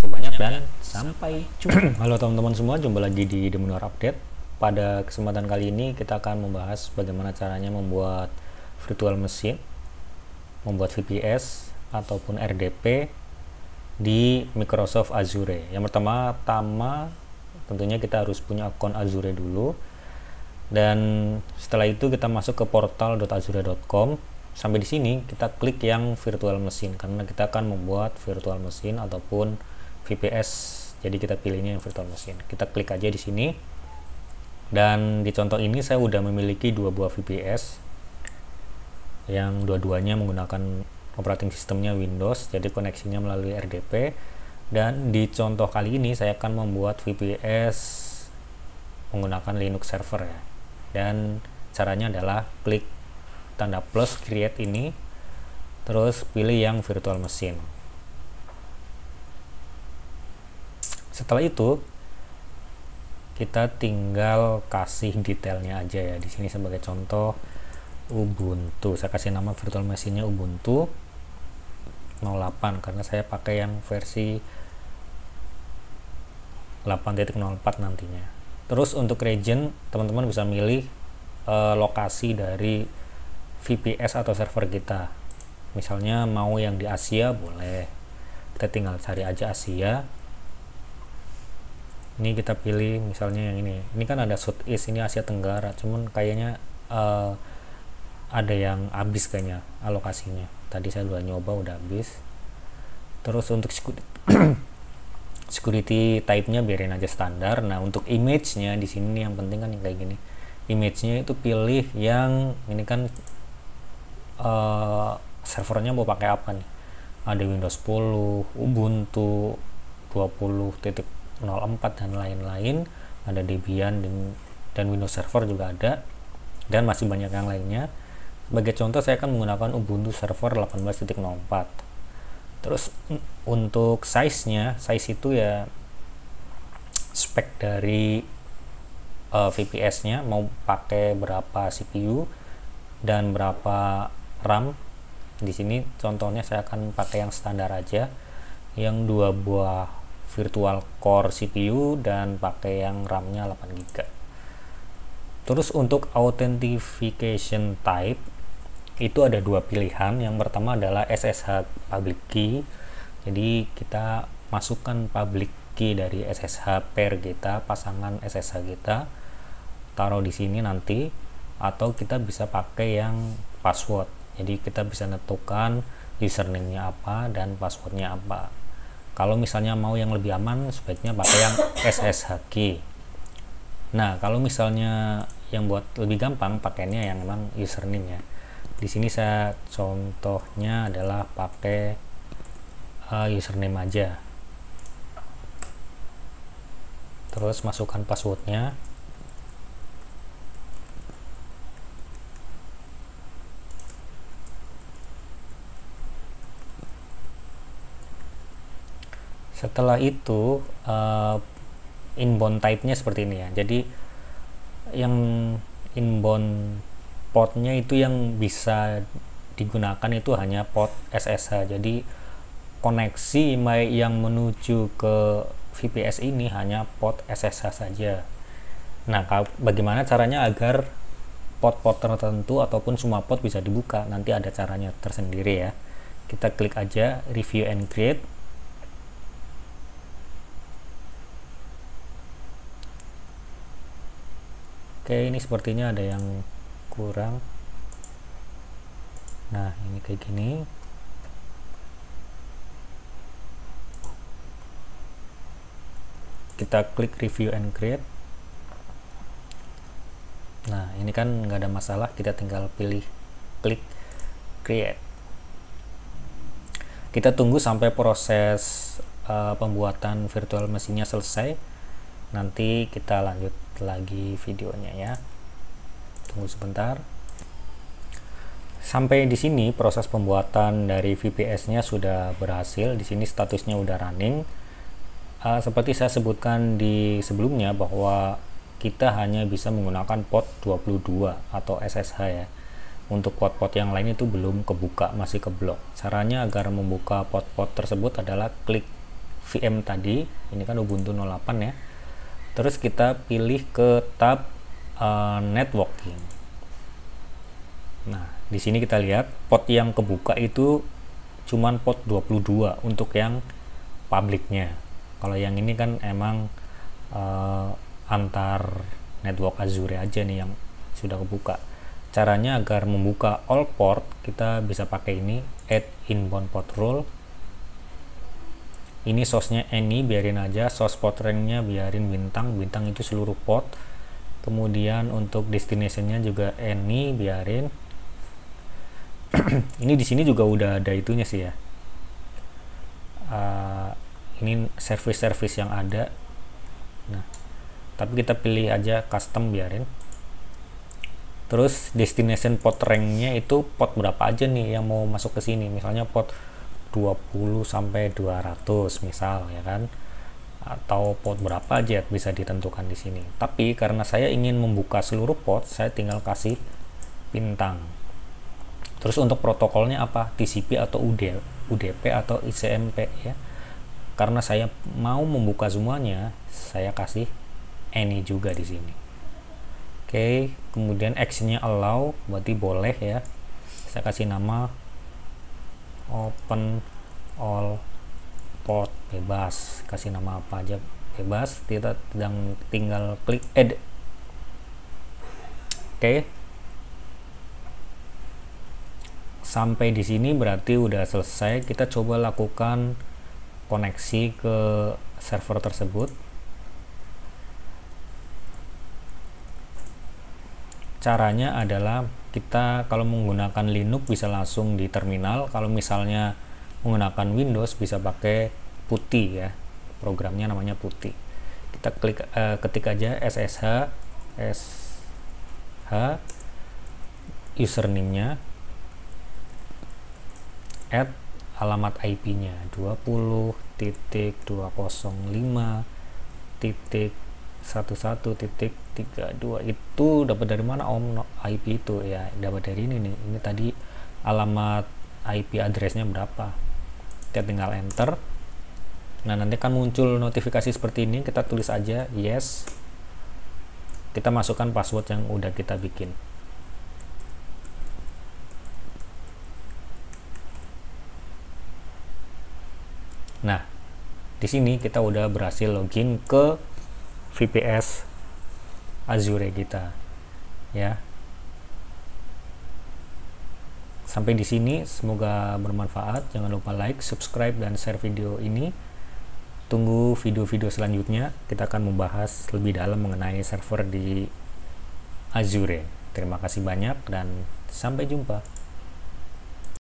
kasih banyak dan sampai jumpa. Halo teman-teman semua, jumpa lagi di The Menor Update. Pada kesempatan kali ini kita akan membahas bagaimana caranya membuat virtual machine, membuat VPS ataupun RDP di Microsoft Azure. Yang pertama-tama tentunya kita harus punya akun Azure dulu, dan setelah itu kita masuk ke portal.azure.com. Sampai di sini kita klik yang virtual machine karena kita akan membuat virtual machine ataupun VPS. Jadi kita pilihnya yang virtual machine. Kita klik aja di sini. Dan di contoh ini saya udah memiliki dua buah VPS yang dua-duanya menggunakan operating sistemnya Windows, jadi koneksinya melalui RDP. Dan di contoh kali ini saya akan membuat VPS menggunakan Linux server ya. Dan caranya adalah klik tanda plus create ini, terus pilih yang virtual machine. Setelah itu kita tinggal kasih detailnya aja ya. Di sini sebagai contoh Ubuntu, saya kasih nama virtual machine-nya Ubuntu 08 karena saya pakai yang versi 8.04 nantinya. Terus untuk region teman-teman bisa milih lokasi dari VPS atau server kita. Misalnya mau yang di Asia boleh, kita tinggal cari aja Asia. Ini kita pilih misalnya yang ini kan ada Southeast, ini Asia Tenggara, cuman kayaknya ada yang habis kayaknya alokasinya. Tadi saya udah nyoba udah habis. Terus untuk security type-nya biarin aja standar. Nah, untuk image-nya di sini yang penting kan yang kayak gini. Image-nya itu pilih yang ini kan servernya mau pakai apa nih. Ada Windows 10, Ubuntu 20.04 dan lain-lain. Ada Debian dan Windows Server juga ada. Dan masih banyak yang lainnya. Sebagai contoh saya akan menggunakan Ubuntu Server 18.04. Terus untuk size itu ya spek dari VPS-nya mau pakai berapa CPU dan berapa RAM. Di sini contohnya saya akan pakai yang standar aja, yang 2 buah virtual core CPU dan pakai yang RAM-nya 8 GB. Terus untuk authentication type itu ada dua pilihan. Yang pertama adalah SSH public key. Jadi kita masukkan public key dari SSH pair kita, pasangan SSH kita, taruh di sini nanti, atau kita bisa pakai yang password. Jadi kita bisa nentukan username-nya apa dan passwordnya apa. Kalau misalnya mau yang lebih aman, sebaiknya pakai yang SSH key. Nah, kalau misalnya yang buat lebih gampang, pakainya yang memang username ya. Di sini saya contohnya adalah pakai username aja. Terus masukkan passwordnya. Setelah itu inbound type-nya seperti ini ya. Jadi yang inbound portnya itu yang bisa digunakan itu hanya port SSH. Jadi koneksi yang menuju ke VPS ini hanya port SSH saja. Nah, bagaimana caranya agar port-port tertentu ataupun semua port bisa dibuka? Nanti ada caranya tersendiri ya. Kita klik aja review and create. Oke, ini sepertinya ada yang kurang. Nah, ini kayak gini. Kita klik review and create. Nah, ini kan nggak ada masalah, kita tinggal pilih klik create. Kita tunggu sampai proses pembuatan virtual machine-nya selesai. Nanti kita lanjut lagi videonya ya. Tunggu sebentar. Sampai di sini proses pembuatan dari VPS-nya sudah berhasil. Di sini statusnya udah running. Seperti saya sebutkan di sebelumnya bahwa kita hanya bisa menggunakan port 22 atau SSH ya. Untuk port-port yang lain itu belum kebuka, masih keblok. Caranya agar membuka port-port tersebut adalah klik VM tadi, ini kan Ubuntu 08 ya. Terus kita pilih ke tab networking. Nah, di sini kita lihat port yang kebuka itu cuman port 22 untuk yang publiknya. Kalau yang ini kan emang antar network Azure aja nih yang sudah kebuka. Caranya agar membuka all port, kita bisa pakai ini, add inbound port rule. Ini source-nya any, biarin aja. Source port rank-nya biarin bintang itu seluruh port. Kemudian untuk destination-nya juga any, biarin. Ini di sini juga udah ada itunya sih ya. Ini service yang ada. Nah, tapi kita pilih aja custom, biarin. Terus destination port rank-nya itu port berapa aja nih yang mau masuk ke sini. Misalnya port 20 sampai 200 misal ya kan, atau port berapa aja bisa ditentukan di sini. Tapi karena saya ingin membuka seluruh port, saya tinggal kasih bintang. Terus untuk protokolnya apa? TCP atau UDP atau ICMP ya. Karena saya mau membuka semuanya, saya kasih any juga di sini. Oke, kemudian actionnya allow, berarti boleh ya. Saya kasih nama open all port, bebas, kasih nama apa aja bebas, kita tinggal klik add. Oke, sampai di sini berarti udah selesai. Kita coba lakukan koneksi ke server tersebut. Caranya adalah kita kalau menggunakan Linux bisa langsung di terminal, kalau misalnya menggunakan Windows bisa pakai PuTTY ya, programnya namanya PuTTY. Kita ketik aja SSH username-nya, add alamat IP-nya 20.205.11.32. Itu dapat dari mana Om IP itu? Ya dapat dari ini nih. Ini tadi alamat IP address-nya berapa. Kita tinggal enter. Nah, nanti kan muncul notifikasi seperti ini, kita tulis aja yes. Kita masukkan password yang udah kita bikin. Nah, di sini kita udah berhasil login ke VPS Azure kita. Ya. Sampai di sini semoga bermanfaat. Jangan lupa like, subscribe dan share video ini. Tunggu video-video selanjutnya. Kita akan membahas lebih dalam mengenai server di Azure. Terima kasih banyak dan sampai jumpa.